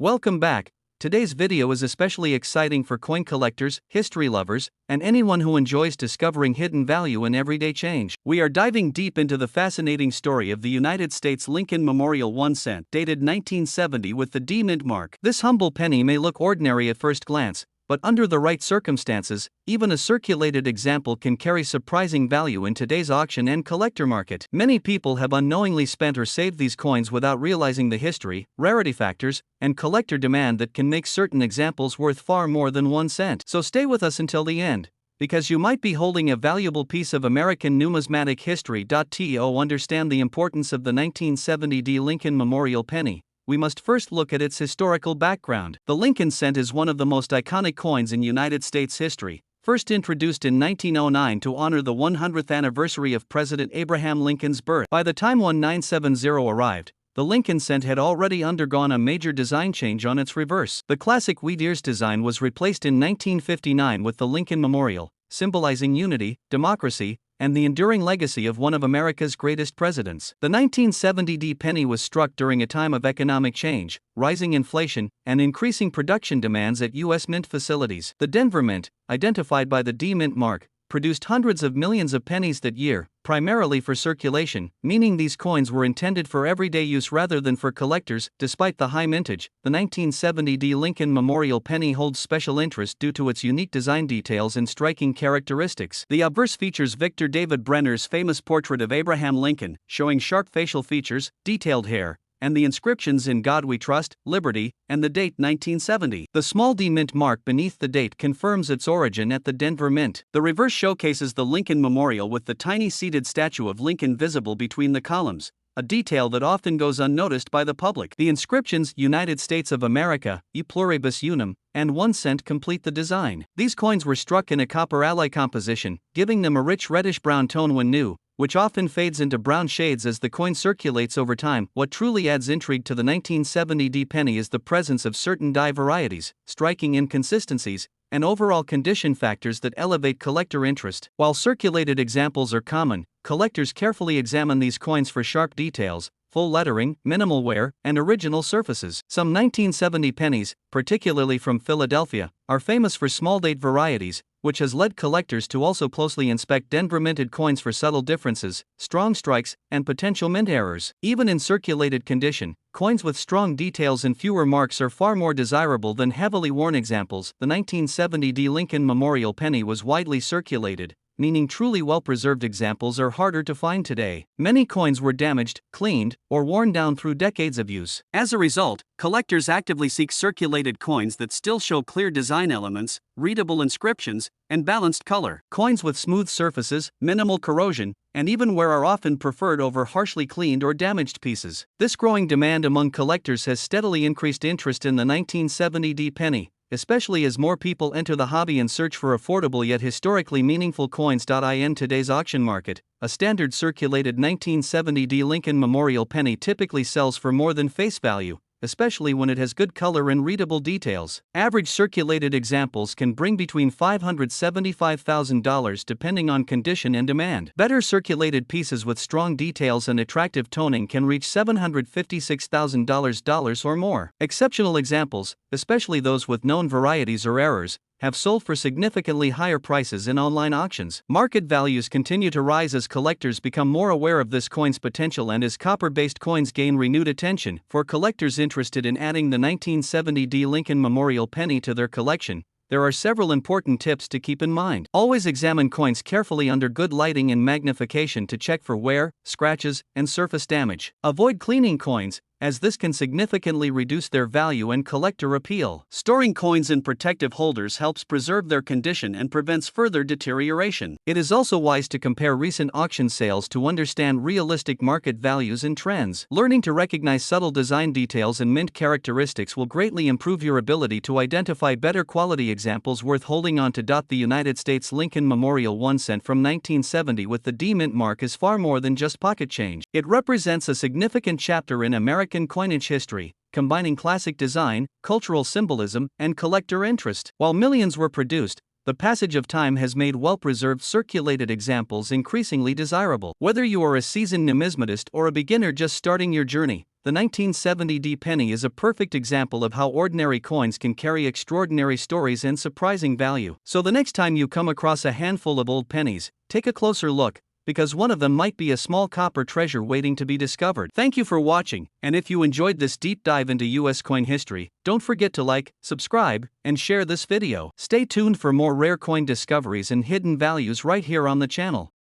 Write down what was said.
Welcome back. Today's video is especially exciting for coin collectors, history lovers, and anyone who enjoys discovering hidden value in everyday change. We are diving deep into the fascinating story of the United States Lincoln Memorial 1 cent, dated 1970 with the D mint mark. This humble penny may look ordinary at first glance, but under the right circumstances, even a circulated example can carry surprising value in today's auction and collector market. Many people have unknowingly spent or saved these coins without realizing the history, rarity factors, and collector demand that can make certain examples worth far more than 1 cent. So stay with us until the end, because you might be holding a valuable piece of American numismatic history. To understand the importance of the 1970 D Lincoln Memorial penny, we must first look at its historical background. The Lincoln cent is one of the most iconic coins in United States history, first introduced in 1909 to honor the 100th anniversary of President Abraham Lincoln's birth. By the time 1970 arrived, the Lincoln cent had already undergone a major design change on its reverse. The classic wheat ears design was replaced in 1959 with the Lincoln Memorial, symbolizing unity, democracy, and the enduring legacy of one of America's greatest presidents. The 1970 D penny was struck during a time of economic change, rising inflation, and increasing production demands at U.S. mint facilities. The Denver Mint, identified by the D mint mark, produced hundreds of millions of pennies that year, primarily for circulation, meaning these coins were intended for everyday use rather than for collectors. Despite the high mintage, the 1970 D Lincoln Memorial penny holds special interest due to its unique design details and striking characteristics. The obverse features Victor David Brenner's famous portrait of Abraham Lincoln, showing sharp facial features, detailed hair, and the inscriptions "In God We Trust," "Liberty," and the date 1970. The small D mint mark beneath the date confirms its origin at the Denver Mint. The reverse showcases the Lincoln Memorial with the tiny seated statue of Lincoln visible between the columns, a detail that often goes unnoticed by the public. The inscriptions "United States of America," "E Pluribus Unum," and 1 cent complete the design. These coins were struck in a copper alloy composition, giving them a rich reddish-brown tone when new, which often fades into brown shades as the coin circulates over time. What truly adds intrigue to the 1970 D penny is the presence of certain die varieties, striking inconsistencies, and overall condition factors that elevate collector interest. While circulated examples are common, collectors carefully examine these coins for sharp details, full lettering, minimal wear, and original surfaces. Some 1970 pennies, particularly from Philadelphia, are famous for small date varieties, which has led collectors to also closely inspect Denver minted coins for subtle differences, strong strikes, and potential mint errors. Even in circulated condition, coins with strong details and fewer marks are far more desirable than heavily worn examples. The 1970 D Lincoln Memorial penny was widely circulated, meaning truly well-preserved examples are harder to find today. Many coins were damaged, cleaned, or worn down through decades of use. As a result, collectors actively seek circulated coins that still show clear design elements, readable inscriptions, and balanced color. Coins with smooth surfaces, minimal corrosion, and even wear are often preferred over harshly cleaned or damaged pieces. This growing demand among collectors has steadily increased interest in the 1970 D penny, especially as more people enter the hobby and search for affordable yet historically meaningful coins. In today's auction market, a standard circulated 1970 D Lincoln Memorial penny typically sells for more than face value, especially when it has good color and readable details. Average circulated examples can bring between $575,000 depending on condition and demand. Better circulated pieces with strong details and attractive toning can reach $756,000 or more. Exceptional examples, especially those with known varieties or errors, have sold for significantly higher prices in online auctions. Market values continue to rise as collectors become more aware of this coin's potential and as copper-based coins gain renewed attention. For collectors interested in adding the 1970 D Lincoln Memorial penny to their collection, there are several important tips to keep in mind. Always examine coins carefully under good lighting and magnification to check for wear, scratches, and surface damage. Avoid cleaning coins, as this can significantly reduce their value and collector appeal. Storing coins in protective holders helps preserve their condition and prevents further deterioration. It is also wise to compare recent auction sales to understand realistic market values and trends. Learning to recognize subtle design details and mint characteristics will greatly improve your ability to identify better quality examples worth holding on to. The United States Lincoln Memorial 1 cent from 1970 with the D mint mark is far more than just pocket change. It represents a significant chapter in American coinage history, combining classic design, cultural symbolism, and collector interest. While millions were produced, the passage of time has made well-preserved circulated examples increasingly desirable. Whether you are a seasoned numismatist or a beginner just starting your journey, The 1970 D penny is a perfect example of how ordinary coins can carry extraordinary stories and surprising value. So the next time you come across a handful of old pennies, take a closer look, because one of them might be a small copper treasure waiting to be discovered. Thank you for watching, and if you enjoyed this deep dive into US coin history, don't forget to like, subscribe, and share this video. Stay tuned for more rare coin discoveries and hidden values right here on the channel.